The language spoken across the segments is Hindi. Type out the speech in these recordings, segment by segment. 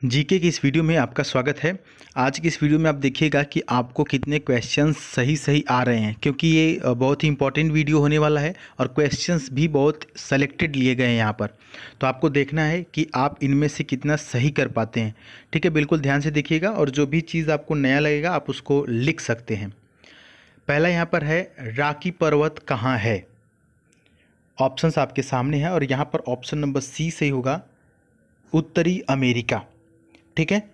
जीके की इस वीडियो में आपका स्वागत है। आज की इस वीडियो में आप देखिएगा कि आपको कितने क्वेश्चंस सही आ रहे हैं, क्योंकि ये बहुत ही इंपॉर्टेंट वीडियो होने वाला है और क्वेश्चंस भी बहुत सेलेक्टेड लिए गए हैं यहाँ पर। तो आपको देखना है कि आप इनमें से कितना सही कर पाते हैं। ठीक है, बिल्कुल ध्यान से देखिएगा और जो भी चीज़ आपको नया लगेगा आप उसको लिख सकते हैं। पहला यहाँ पर है, रॉकी पर्वत कहाँ है। ऑप्शंस आपके सामने है और यहाँ पर ऑप्शन नंबर सी सही होगा, उत्तरी अमेरिका। ठीक है,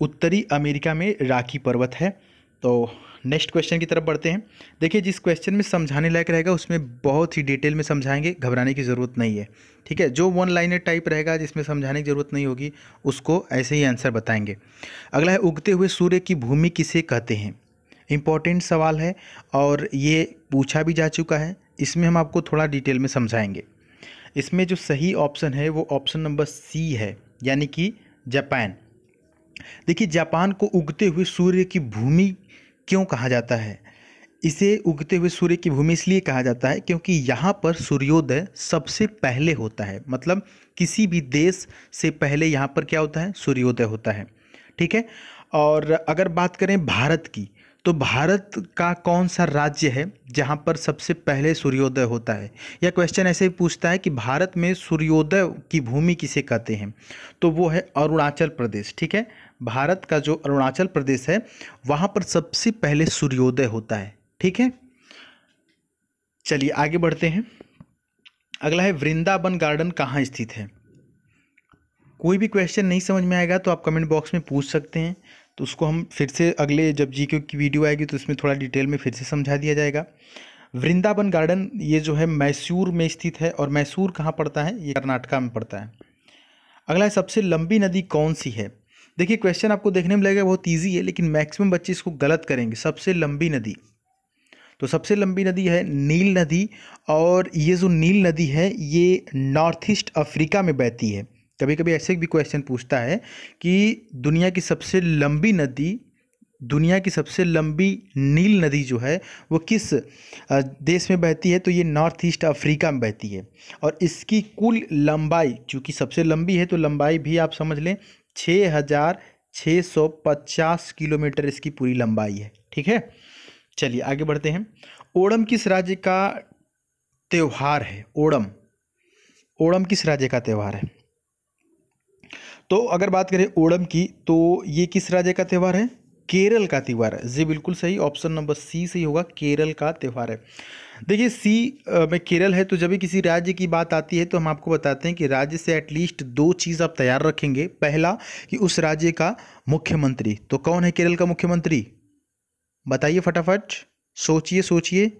उत्तरी अमेरिका में रॉकी पर्वत है। तो नेक्स्ट क्वेश्चन की तरफ बढ़ते हैं। देखिए, जिस क्वेश्चन में समझाने लायक रहेगा उसमें बहुत ही डिटेल में समझाएंगे, घबराने की ज़रूरत नहीं है। ठीक है, जो वन लाइनर टाइप रहेगा जिसमें समझाने की ज़रूरत नहीं होगी उसको ऐसे ही आंसर बताएंगे। अगला है, उगते हुए सूर्य की भूमि किसे कहते हैं। इम्पॉर्टेंट सवाल है और ये पूछा भी जा चुका है, इसमें हम आपको थोड़ा डिटेल में समझाएंगे। इसमें जो सही ऑप्शन है वो ऑप्शन नंबर सी है, यानी कि जापान। देखिए, जापान को उगते हुए सूर्य की भूमि क्यों कहा जाता है। इसे उगते हुए सूर्य की भूमि इसलिए कहा जाता है क्योंकि यहाँ पर सूर्योदय सबसे पहले होता है। मतलब किसी भी देश से पहले यहाँ पर क्या होता है, सूर्योदय होता है। ठीक है, और अगर बात करें भारत की, तो भारत का कौन सा राज्य है जहाँ पर सबसे पहले सूर्योदय होता है। यह क्वेश्चन ऐसे ही पूछता है कि भारत में सूर्योदय की भूमि किसे कहते हैं, तो वो है अरुणाचल प्रदेश। ठीक है, भारत का जो अरुणाचल प्रदेश है वहाँ पर सबसे पहले सूर्योदय होता है। ठीक है, चलिए आगे बढ़ते हैं। अगला है, वृंदावन गार्डन कहाँ स्थित है। कोई भी क्वेश्चन नहीं समझ में आएगा तो आप कमेंट बॉक्स में पूछ सकते हैं, तो उसको हम फिर से अगले जब जीके की वीडियो आएगी तो उसमें थोड़ा डिटेल में फिर से समझा दिया जाएगा। वृंदावन गार्डन ये जो है मैसूर में स्थित है, और मैसूर कहाँ पड़ता है, ये कर्नाटका में पड़ता है। अगला है, सबसे लंबी नदी कौन सी है। देखिए, क्वेश्चन आपको देखने में लगेगा बहुत ईजी है, लेकिन मैक्सिमम बच्चे इसको गलत करेंगे। सबसे लंबी नदी, तो सबसे लंबी नदी है नील नदी, और ये जो नील नदी है ये नॉर्थ ईस्ट अफ्रीका में बहती है। कभी कभी ऐसे भी क्वेश्चन पूछता है कि दुनिया की सबसे लंबी नदी, दुनिया की सबसे लंबी नील नदी जो है वो किस देश में बहती है, तो ये नॉर्थ ईस्ट अफ्रीका में बहती है। और इसकी कुल लंबाई, चूँकि सबसे लंबी है तो लंबाई भी आप समझ लें 6,650 किलोमीटर इसकी पूरी लंबाई है। ठीक है, चलिए आगे बढ़ते हैं। ओणम किस राज्य का त्यौहार है। ओणम, ओणम किस राज्य का त्यौहार है। तो अगर बात करें ओणम की, तो ये किस राज्य का त्यौहार है, केरल का त्यौहार है। जी बिल्कुल सही, ऑप्शन नंबर सी सही होगा, केरल का त्यौहार है। देखिए, सी में केरल है, तो जब भी किसी राज्य की बात आती है तो हम आपको बताते हैं कि राज्य से एटलीस्ट दो चीज़ आप तैयार रखेंगे। पहला कि उस राज्य का मुख्यमंत्री, तो कौन है केरल का मुख्यमंत्री, बताइए फटाफट, सोचिए सोचिए।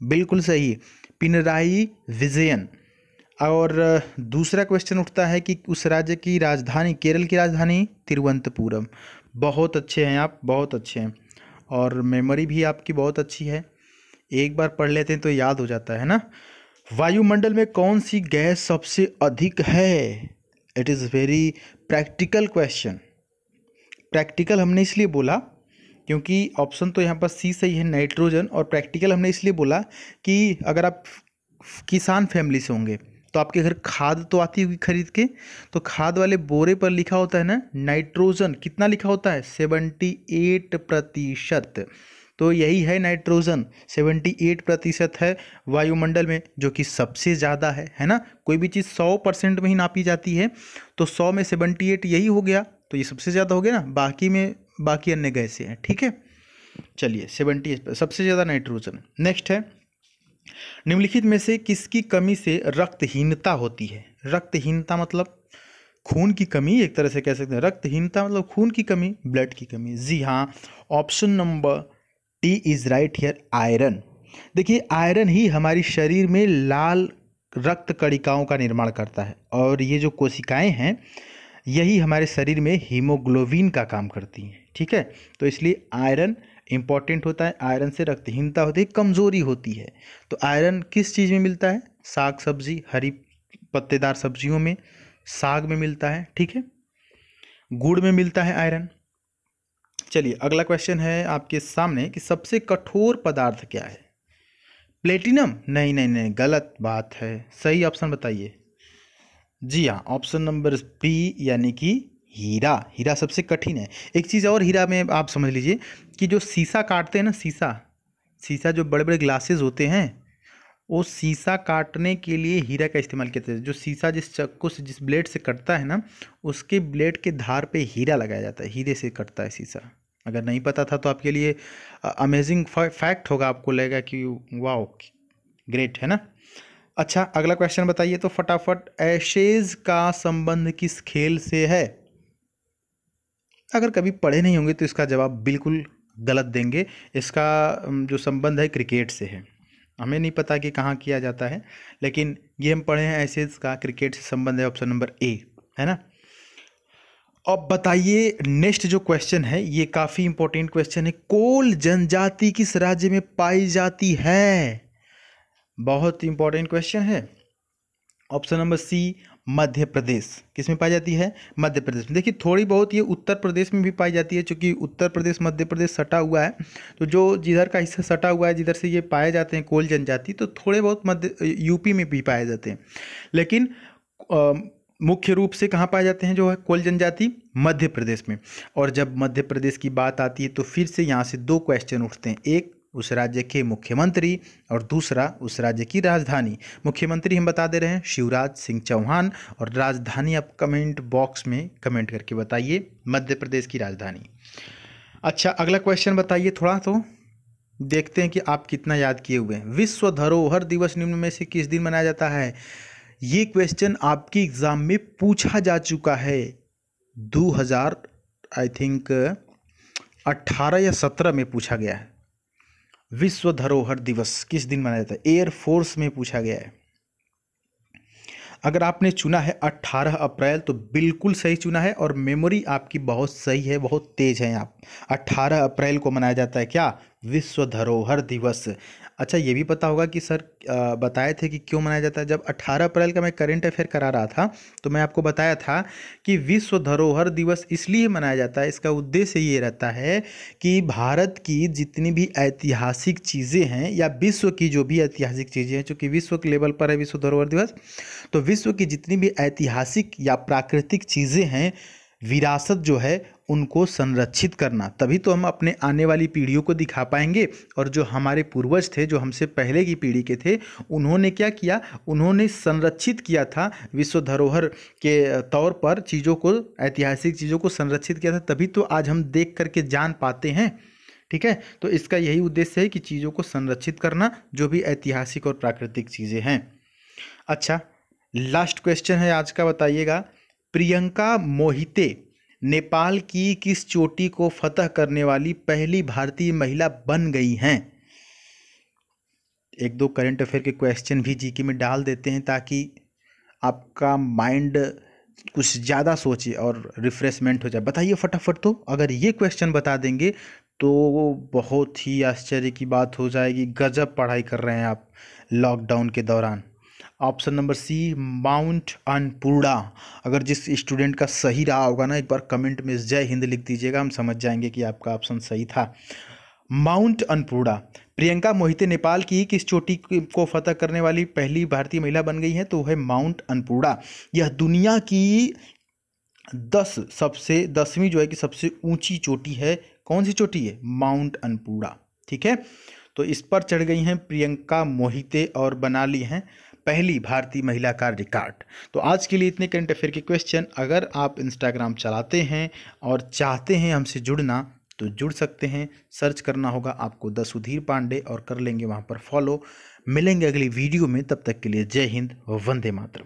बिल्कुल सही, पिनराई विजयन। और दूसरा क्वेश्चन उठता है कि उस राज्य की राजधानी, केरल की राजधानी तिरुवनंतपुरम। बहुत अच्छे हैं आप, बहुत अच्छे हैं, और मेमोरी भी आपकी बहुत अच्छी है, एक बार पढ़ लेते हैं तो याद हो जाता है ना। वायुमंडल में कौन सी गैस सबसे अधिक है। It is very practical question. Practical हमने इसलिए बोला क्योंकि ऑप्शन तो यहाँ पर सी सही है, नाइट्रोजन। और प्रैक्टिकल हमने इसलिए बोला कि अगर आप किसान फैमिली से होंगे तो आपके घर खाद तो आती होगी खरीद के, तो खाद वाले बोरे पर लिखा होता है ना नाइट्रोजन, कितना लिखा होता है, 78%। तो यही है नाइट्रोजन, 78% है वायुमंडल में, जो कि सबसे ज़्यादा है ना। कोई भी चीज़ 100% में ही नापी जाती है, तो 100 में 78 यही हो गया, तो ये सबसे ज़्यादा हो गया ना। बाकी में बाकी अन्य गैसें हैं। ठीक है, चलिए 78 सबसे ज़्यादा नाइट्रोजन। नेक्स्ट है, निम्नलिखित में से किसकी कमी से रक्तहीनता होती है। रक्तहीनता मतलब खून की कमी, एक तरह से कह सकते हैं। रक्तहीनता मतलब खून की कमी, ब्लड की कमी। जी हाँ, option number D is right here, iron. देखिए, आयरन ही हमारी शरीर में लाल रक्त कणिकाओं का निर्माण करता है, और ये जो कोशिकाएं हैं यही हमारे शरीर में हीमोग्लोबिन का काम करती हैं। ठीक है, तो इसलिए आयरन इंपॉर्टेंट होता है। आयरन से रक्तहीनता होती है, कमजोरी होती है। तो आयरन किस चीज़ में मिलता है, साग सब्जी, हरी पत्तेदार सब्जियों में, साग में मिलता है। ठीक है, गुड़ में मिलता है आयरन। चलिए अगला क्वेश्चन है आपके सामने कि सबसे कठोर पदार्थ क्या है। प्लेटिनम, नहीं नहीं नहीं, गलत बात है, सही ऑप्शन बताइए। जी हाँ, ऑप्शन नंबर बी यानी कि हीरा। हीरा सबसे कठिन है। एक चीज़ और हीरा में आप समझ लीजिए कि जो शीशा काटते हैं ना, शीशा जो बड़े बड़े ग्लासेस होते हैं, वो शीशा काटने के लिए हीरा का इस्तेमाल किया जाता है। जो शीशा जिस चाकू से, जिस ब्लेड से कटता है ना, उसके ब्लेड के धार पे हीरा लगाया जाता है। हीरे से कटता है शीशा। अगर नहीं पता था तो आपके लिए अमेजिंग फैक्ट होगा, आपको लगेगा कि वाओ ग्रेट, है ना। अच्छा, अगला क्वेश्चन बताइए तो फटाफट। एशेज का संबंध किस खेल से है? अगर कभी पढ़े नहीं होंगे तो इसका जवाब बिल्कुल गलत देंगे। इसका जो संबंध है क्रिकेट से है। हमें नहीं पता कि कहाँ किया जाता है, लेकिन ये हम पढ़े हैं एशेज का क्रिकेट से संबंध है। ऑप्शन नंबर ए, है ना। अब बताइए नेक्स्ट जो क्वेश्चन है, ये काफ़ी इंपॉर्टेंट क्वेश्चन है। कोल जनजाति किस राज्य में पाई जाती है? बहुत इंपॉर्टेंट क्वेश्चन है। ऑप्शन नंबर सी, मध्य प्रदेश। किस में पाई जाती है? मध्य प्रदेश में। देखिए थोड़ी बहुत ये उत्तर प्रदेश में भी पाई जाती है, क्योंकि उत्तर प्रदेश मध्य प्रदेश सटा हुआ है। तो जो जिधर का हिस्सा सटा हुआ है, जिधर से ये पाए जाते हैं कोल जनजाति, तो थोड़े बहुत मध्य यूपी में भी पाए जाते हैं। लेकिन मुख्य रूप से कहाँ पाए जाते हैं जो है कोल जनजाति? मध्य प्रदेश में। और जब मध्य प्रदेश की बात आती है तो फिर से यहाँ से दो क्वेश्चन उठते हैं। एक उस राज्य के मुख्यमंत्री और दूसरा उस राज्य की राजधानी। मुख्यमंत्री हम बता दे रहे हैं शिवराज सिंह चौहान, और राजधानी आप कमेंट बॉक्स में कमेंट करके बताइए, मध्य प्रदेश की राजधानी। अच्छा, अगला क्वेश्चन बताइए थोड़ा, तो देखते हैं कि आप कितना याद किए हुए हैं। विश्व धरोहर दिवस निम्न में से किस दिन मनाया जाता है? ये क्वेश्चन आपके एग्जाम में पूछा जा चुका है। 2000 आई थिंक 18 या 17 में पूछा गया है। विश्व धरोहर दिवस किस दिन मनाया जाता है? एयरफोर्स में पूछा गया है। अगर आपने चुना है 18 अप्रैल तो बिल्कुल सही चुना है, और मेमोरी आपकी बहुत सही है, बहुत तेज हैं आप। 18 अप्रैल को मनाया जाता है क्या? विश्व धरोहर दिवस। अच्छा, ये भी पता होगा कि सर बताए थे कि क्यों मनाया जाता है। जब 18 अप्रैल का मैं करेंट अफेयर करा रहा था तो मैं आपको बताया था कि विश्व धरोहर दिवस इसलिए मनाया जाता है, इसका उद्देश्य ये रहता है कि भारत की जितनी भी ऐतिहासिक चीज़ें हैं, या विश्व की जो भी ऐतिहासिक चीज़ें हैं, चूँकि विश्व के लेवल पर है विश्व धरोहर दिवस, तो विश्व की जितनी भी ऐतिहासिक या प्राकृतिक चीज़ें हैं, विरासत जो है, उनको संरक्षित करना। तभी तो हम अपने आने वाली पीढ़ियों को दिखा पाएंगे। और जो हमारे पूर्वज थे, जो हमसे पहले की पीढ़ी के थे, उन्होंने क्या किया? उन्होंने संरक्षित किया था विश्व धरोहर के तौर पर चीज़ों को, ऐतिहासिक चीज़ों को संरक्षित किया था। तभी तो आज हम देख करके जान पाते हैं। ठीक है, तो इसका यही उद्देश्य है कि चीज़ों को संरक्षित करना, जो भी ऐतिहासिक और प्राकृतिक चीज़ें हैं। अच्छा, लास्ट क्वेश्चन है आज का, बताइएगा। प्रियंका मोहिते नेपाल की किस चोटी को फतह करने वाली पहली भारतीय महिला बन गई हैं? एक दो करंट अफेयर के क्वेश्चन भी जीके में डाल देते हैं, ताकि आपका माइंड कुछ ज़्यादा सोचे और रिफ्रेशमेंट हो जाए। बताइए फटाफट। तो अगर ये क्वेश्चन बता देंगे तो बहुत ही आश्चर्य की बात हो जाएगी। गजब पढ़ाई कर रहे हैं आप लॉकडाउन के दौरान। Option number C, mount Annapurna. अगर जिस स्टूडेंट का सही रहा होगा ना, एक बार कमेंट में जय हिंद लिख दीजिएगा, हम समझ जाएंगे कि आपका ऑप्शन सही था। माउंट अन्नपूर्णा। प्रियंका मोहिते नेपाल की किस चोटी को फतह करने वाली पहली भारतीय महिला बन गई है? तो है माउंट अन्नपूर्णा। यह दुनिया की 10वीं जो है कि सबसे ऊंची चोटी है। कौन सी चोटी है? माउंट अन्नपूर्णा। ठीक है, तो इस पर चढ़ गई हैं प्रियंका मोहिते और बना ली हैं पहली भारतीय महिला का रिकॉर्ड। तो आज के लिए इतने करंट अफेयर के क्वेश्चन। अगर आप इंस्टाग्राम चलाते हैं और चाहते हैं हमसे जुड़ना तो जुड़ सकते हैं। सर्च करना होगा आपको द सुधीर पांडे, और कर लेंगे वहाँ पर फॉलो। मिलेंगे अगली वीडियो में, तब तक के लिए जय हिंद, वंदे मातरम।